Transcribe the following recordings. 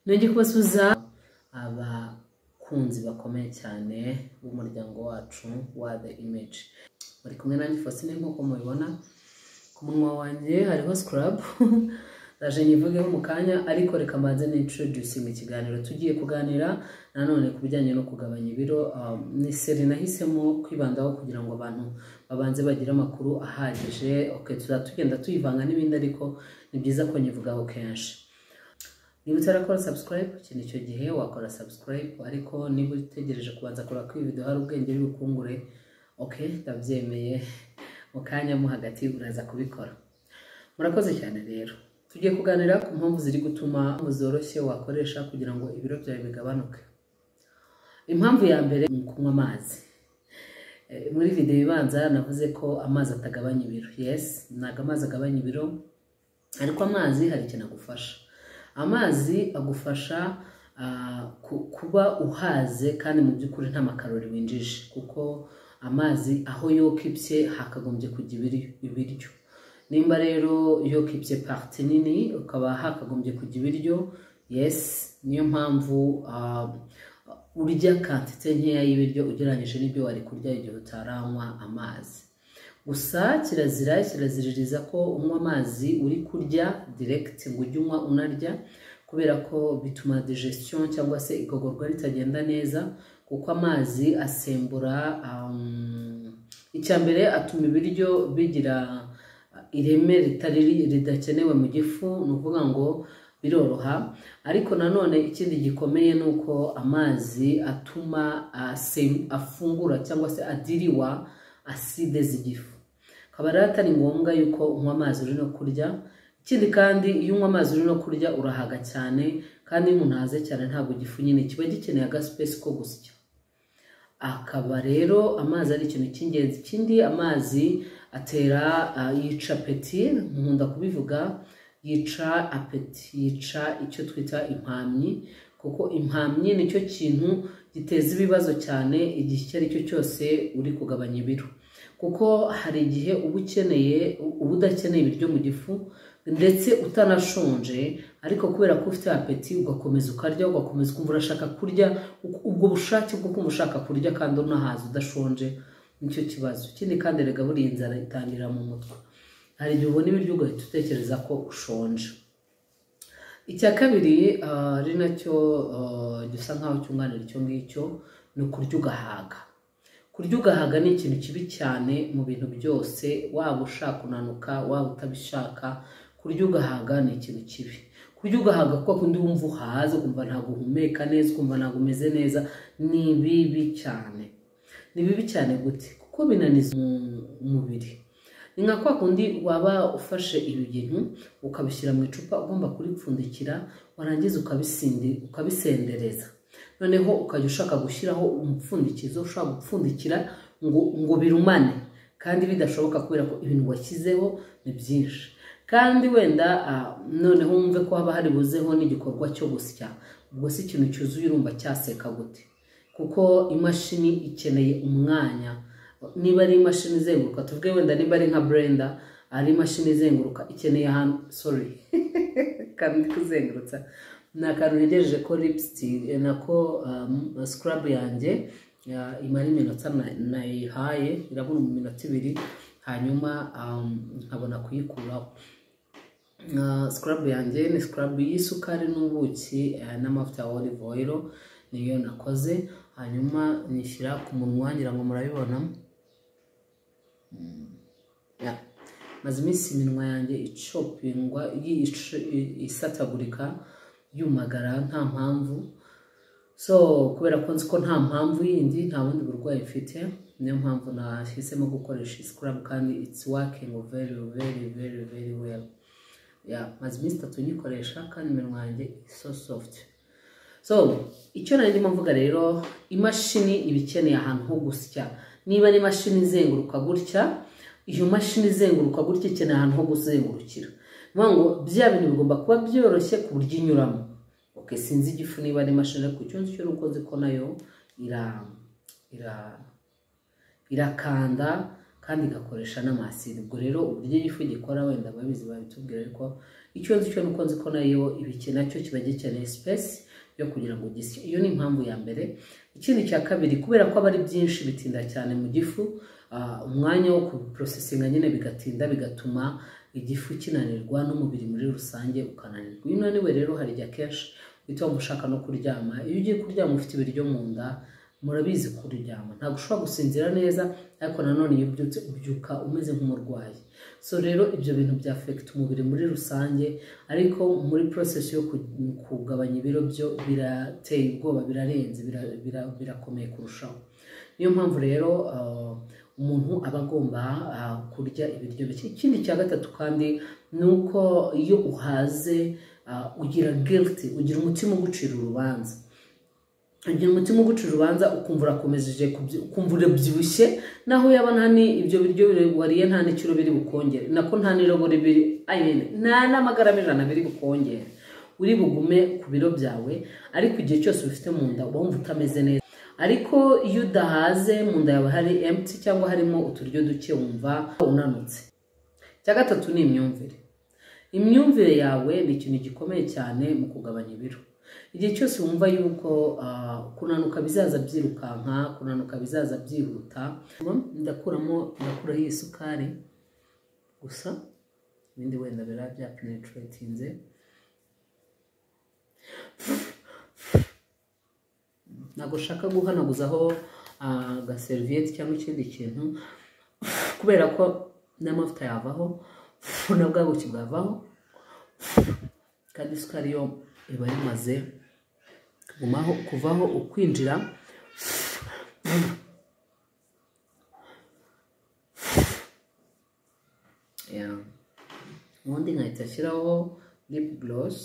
nongeye kubasubiza abakunzi bakomeye cyane b'umuryango wacu wa The Image. Bari kumwe nanjye Fasine nk'uko mubibona ku munwa wanjye hariho scrub. Ndaje nyivugeho mu kanya, ariko reka mbanze n'introduce mu kiganiro tugiye kuganira nanone ku bijyanye no kugabanya ibiro. Ni seri nahisemo kwibandaho kugira ngo abantu babanze bagire amakuru ahagije. Okay, tugenda tuyivanga n'ibindi, ariko ni byiza ko nyivugaho kenshi. Niba utarakora subscribe, iki nicyo gihe wakora subscribe, ariko niba utegereje kubanza kora kuri video hari ubwenge bw'ukungure, okay, ndabyemeye mu kanya mo hagati uraza kubikora. Murakoze cyane rero. Tugiye kuganira ku mpamvu ziri gutuma zoroshye wakoresha kugira ngo ibiro byawe bigabanuke. Impamvu ya mbere ni kunywa amazi. Muri video ibanza navuze ko amazi atagabanya ibiro. Yes, ntago amazi agabanya ibiro, ariko amazi hari ikintu agufasha. Amazi agufasha kuba uhaze kandi mu by'ukuri nta makarori winjije, kuko amazi aho yokipye hakagombye kujya ibiryo. Nimba rero yokipye parti nini ukaba hakagombye kujya ibiryo, yes, niyo mpamvu urya quantité nkeya y'ibiryo ugereranyije n'ibyo wari kurya igihe utaranywa amazi. Gusa kiraziririza ko unywa amazi uri kurya direct, ngo ujye unywa unarya, kubera ko bituma digestion cyangwa se igogorwa ritagenda neza, kuko amazi asembura icyambere atuma ibiryo bigira ireme ridakenewe mu gifu, nuvuga ngo biroroha. Ariko nanone ikindi gikomeye nuko amazi atuma afungura cyangwa se adiriwa acide z'igifu. Kaba rero atari ngombwa yuko unywa amazi uri no kurya. Ikindi kandi iyo unywa amazi uri no kurya urahaga cyane, kandi iyo umuntu ahaze cyane ntabwo igifu nyine kiba gikeneye agaspace ko gusya. Akaba rero amazi ari ikintu cy'ingenzi. Ikindi, amazi atera yica apeti, nkunda kubivuga, yica apeti, yica icyo twita impamyi, kuko impamyi nicyo kintu giteza ibibazo cyane igihe icyo ari cyo cyose uri kugabanya ibiro. Kuko hari igihe uba udakeneye ibiryo mu gifu ndetse utanashonje, ariko kubera ko ufite apeti ugakomeza ukarya, ugakomeza kumva urashaka kurya, ubwo bushake bwo kumva ushaka kurya kandi unahaza udashonje, nicyo kibazo. Ikindi kandi rega buriya inzara itangirira mu mutwe. Hari igihe ubona ibiryo ugahita utekereza ko ushonje. Icya kabiri ari nacyo gisa nkaho cyunganira icyo ngicyo, ni ukurya ugahaga. Kurya ugahaga ni ikintu kibi cyane mu bintu byose, waba ushaka kunanuka waba utabishaka. Kurya ugahaga ni ikintu kibi. Kurya ugahaga kuko kundi wumva uhaze, ukumva ntabwo uhumeka neza, ukumva ntabwo umeze neza, ni bibi cyane. Ni bibi cyane gute? Kuko binaniza umubiri. Ni nka kwa kundi waba ufashe ibintu ukabishyira mu icupa, ugomba kuripfundikira, warangiza ukabisendereza. Noneho ukajya ushaka gushyiraho umupfundikizo, ushaka gupfundikira ngo birumane, kandi bidashoboka kubera ko ibintu washyizeho ni byinshi. Kandi wenda noneho wumve ko haba hari buzeho n'igikorwa cyo gusya, ubwo si ikintu cyuzuye urumva cyaseka gute? Kuko imashini ikeneye umwanya. Niba ari imashini izenguruka, tuvuge wenda niba ari nka blender, ari imashini izenguruka, ikeneye ahantu, sorry kandi kuzengurutsa ni akantu ntegereje ko lipstick nako scrub yanjye imara iminota nayihaye, irabona mu minota 2, hanyuma nkabona kuyikuraho. Scrub yanjye ni scrub y'isukari n'ubuki n'amavuta ya olive oil, niyo nakoze. Hanyuma nishyira ku munwa, ngira ngo murabibona. Maze iminsi iminwa yanjye icopingwa, isatagurika, yumagara nta mpamvu. So kubera ko nzi ko nta mpamvu yindi, nta bundi burwayi mfite, niyo mpamvu nahisemo gukoresha scrub, kandi it's working very well. Maze iminsi 3 nyikoresha, kandi iminwa yanjye so soft. So icyo nari ndimo mvuga rero, imashini ibikeneye ahantu ho gusya. Niba ni imashini izenguruka gutya, iyo mashini izenguruka gutya ikeneye ahantu ho kuzengurukira. Ngo bya bintu bigomba kuba byoroshye ku buryo inyuramo. Okay, sinzi igifu niba ari imashini, ariko icyo nzi cyo nuko nzi ko nayo irakanda kandi igakoresha n'amaside. Ubwo rero uburyo igifu gikora wenda babizi babitubwira, ariko icyo nzi cyo nuko nzi ko nayo ibiki nacyo kiba gikeneye space yo kugira ngo gisye. Iyo ni impamvu ya mbere. Ikindi cya kabiri, kubera ko aba ari byinshi bitinda cyane mu gifu, umwanya wo kubiprosesinga nyine bigatinda, bigatuma igifu kinanirwa n'umubiri muri rusange ukananirwa. Iyo unaniwe rero hari igihe akenshi uhita mushaka no kuryama. Iyo ugiye kuryama ufite ibiryo mu nda, murabizi kuryama ntabwo ushobora gusinzira neza, ariko nanone iyo ubyutse ubyuka umeze nk'umurwayi. So rero ibyo bintu bya affect umubiri muri rusange, ariko muri process yo kugabanya ibiro byo birateye ubwoba, birarenze, birakomeye kurushaho. Niyo mpamvu rero umuntu aba agomba kurya ibiryo bike. Ikindi cya gatatu kandi ni uko iyo uhaze ugira guilt, ugira umutima ugucira urubanza. Ugira umutima ugucira urubanza ukumva urakomeje, ukumva urabyibushye, naho yaba ibyo biryo wariye nta n'ikiro biri bukongere, nako nta n'iroboro biri, nta n'amagarama 100 biri bukongere, uri bugume ku biro byawe, ariko igihe cyose ufite mu nda uba wumva utameze neza. Ariko iyo udahaze mu nda yawe hari empty cyangwa harimo uturyo duke, wumva unanutse. Cya gatatu ni imyumvire. Imyumvire yawe ni ikintu gikomeye cyane mu kugabanya ibiro. Igihe cyose wumva yuko kunanuka bizaza byirukanka, kunanuka bizaza byihuta, ndakuraho iyi sukari gusa, ibindi wenda bira bya penetratinze. Ntabwo ushaka guhanaguzaho agaseriviyeti cyangwa ikindi kintu, kubera ko n'amavuta yavaho na bwa buki bwavaho, kandi isukari yo iba yamaze kuvaho ukwinjira. Ubundi nkahita ashyiraho lip gloss.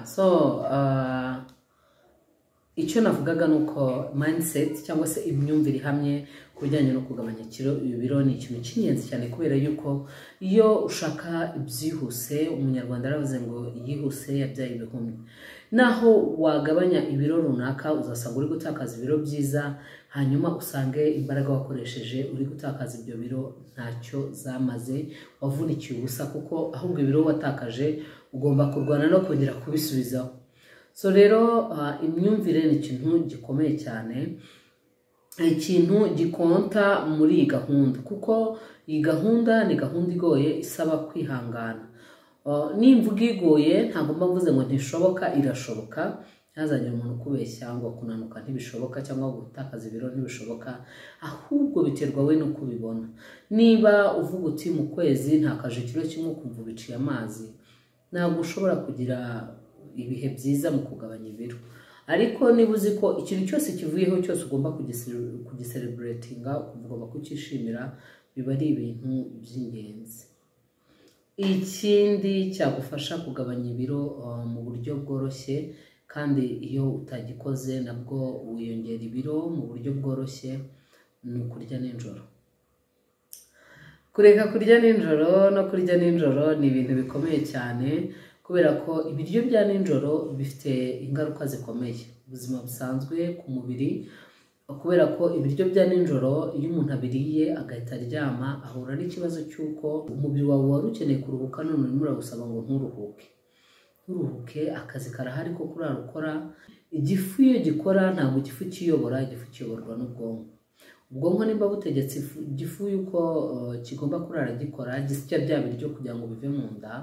So icyo navugaga nuko mindset cyangwa se imyumvire ihamye ku bijyanye no kugabanya ibiro ni ikintu cy'ingenzi cyane, kubera yuko iyo ushaka ibyihuse, umunyarwanda aravuze ngo yihuse yabyaye ibihumye. Naho wagabanya ibiro runaka uzasanga uri gutakaza ibiro byiza, hanyuma usange imbaraga wakoresheje uri gutakaza ibyo biro ntacyo zamaze, wavunikiye ubusa, kuko ahubwo ibiro watakaje ugomba kurwana no kongera kubisubizaho. So rero imyumvire ni ikintu gikomeye cyane, ikintu gikonta muri iyi gahunda, kuko iyi gahunda ni gahunda igoye, isaba kwihangana. Nimvuga igoye ntabwo mba mvuze ngo ntishoboka, irashoboka. Ntazagire umuntu ukubeshya ngo kunanuka ntibishoboka cyangwa gutakaza ibiro ntibishoboka, ahubwo biterwa we no kubibona. Niba uvuga uti mu kwezi ntakaje ikiro kimwe ukumva ubiciye amazi, ntabwo ushobora kugira ibihe byiza mu kugabanya ibiro. Ariko niba uzi ko ikintu cyose kivuyeho cyose ugomba kugiselebratinga, ugomba kucyishimira, biba ari ibintu by'ingenzi. Ikindi cyagufasha kugabanya ibiro mu buryo bworoshye, kandi iyo utagikoze nabwo wiyongera ibiro mu buryo bworoshye, ni ukurya nijoro. Kureka kurya nijoro no kurya nijoro ni ibintu bikomeye cyane, kubera ko ibiryo bya nijoro bifite ingaruka zikomeye ubuzima busanzwe ku mubiri, kubera ko ibiryo bya nijoro iyo umuntu abiriye agahita aryama, ahura n'ikibazo cy'uko umubiri wawe wari ukeneye kuruhuka, none urimo uragusaba ngo nturuhuke, akazi karahari ko kurara ukora. Igifu iyo gikora ntabwo igifu kiyobora, igifu kiyoborwa n'ubwonko. Ubwonko nimba butegetse igifu yuko kigomba kurara gikora, gisya bya biryo kugira ngo bive mu nda,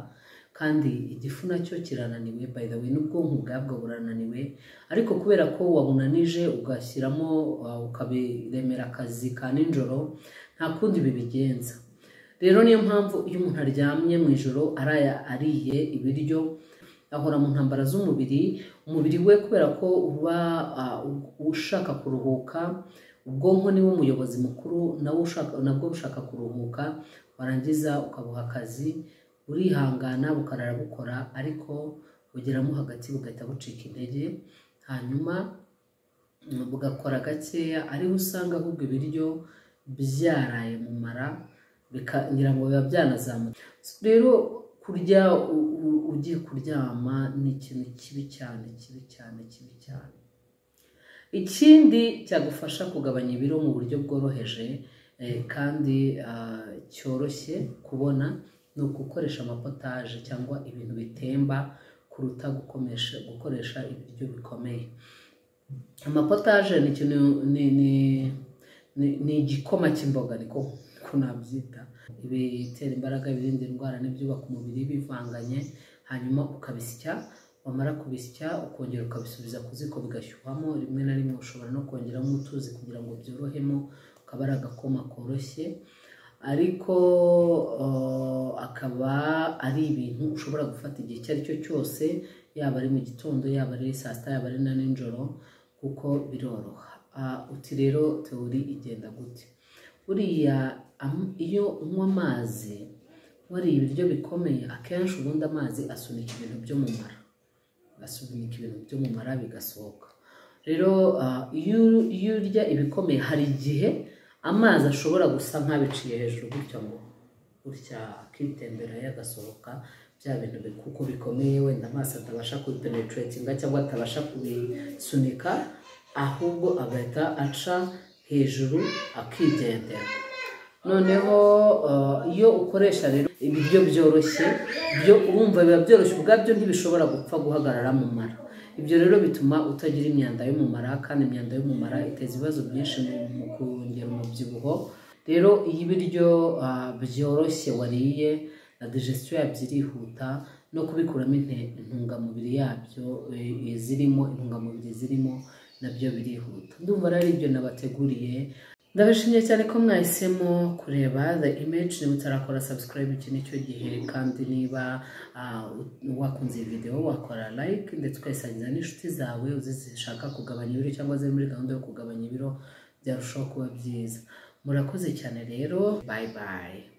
kandi igifu nacyo kirananiwe, by the way n'ubwonko ubwabwo burananiwe, ariko kubera ko wabunanije ugashyiramo ukabiremera akazi ka nijoro, nta kundi bibigenza. Rero niyo mpamvu iyo umuntu aryamye mu ijoro ariye ibiryo, ahora mu ntambara z'umubiri, umubiri we kubera ko uba ushaka kuruhuka, ubwonko niwe umuyobozi mukuru, nabwo bushaka kuruhuka, warangiza ukabuha akazi, urihangana bukarara bukora, ariko bugeramo hagati bugahita bucika intege, hanyuma bugakora gakeya, ariho usanga ahubwo ibiryo byaraye mu mara, ngira ngo biba byanazamutse. Rero kurya ugiye kuryama ni ikintu kibi cyane. Ikindi cyagufasha kugabanya ibiro mu buryo bworoheje kandi cyoroshye kubona ni ugukoresha amapotaje cyangwa ibintu bitemba kuruta gukoresha ibiryo bikomeye. Amapotaje ni ikintu ni igikoma cy'imboga niko nabyita, ibitera imbaraga, ibirinda indwara n'ibyubaka umubiri bivanganye, hanyuma ukabisya. Wamara kubisya ukongera ukabisubiza ku ziko bigashyuhamo, rimwe na rimwe ushobora no kongeramo utuzi kugira ngo byorohemo, ukaba ari agakoma koroshye. Ariko akaba ari ibintu ushobora gufata igihe icyo ari cyo cyose, yaba ari mu gitondo, yaba ari saa sita, yaba ari na nijoro, kuko biroroha. Uti rero teori igenda gute? Buriya iyo unywa amazi wariye ibiryo bikomeye, akenshi ubundi amazi asunika ibintu byo mu mara, bigasohoka. Rero iyo urya ibikomeye, hari igihe amazi ashobora gusa nk'abiciye hejuru gutya akitembera yagasohoka bya bintu kuko bikomeye, wenda amazi atabasha kubipenetratinga cyangwa atabasha kubisunika, ahubwo agahita aca hejuru akigendera. Noneho iyo ukoresha rero ibiryo byoroshye, byo urumva biba byoroshye ubwabyo, ntibishobora gupfa guhagarara mu mara. Ibyo rero bituma utagira imyanda yo mu mara, kandi imyanda yo mu mara iteza ibibazo byinshi mu kongera umubyibuho. Rero iyo ibiryo byoroshye wariye, na digestion yabyo irihuta, no kubikuramo intungamubiri yabyo intungamubiri zirimo nabyo birihuta. Ndumva ari ibyo nabateguriye. Ndabashimiye cyane ko mwahisemo kureba The Image. Niba utarakora subscribe, iki nicyo gihe, kandi niba wakunze iyi video wakora like ndetse ukayisangiza n'inshuti zawe zishaka kugabanya ibiro cyangwa ziri muri gahunda yo kugabanya ibiro, byarushaho kuba byiza. Murakoze cyane rero, bye bye.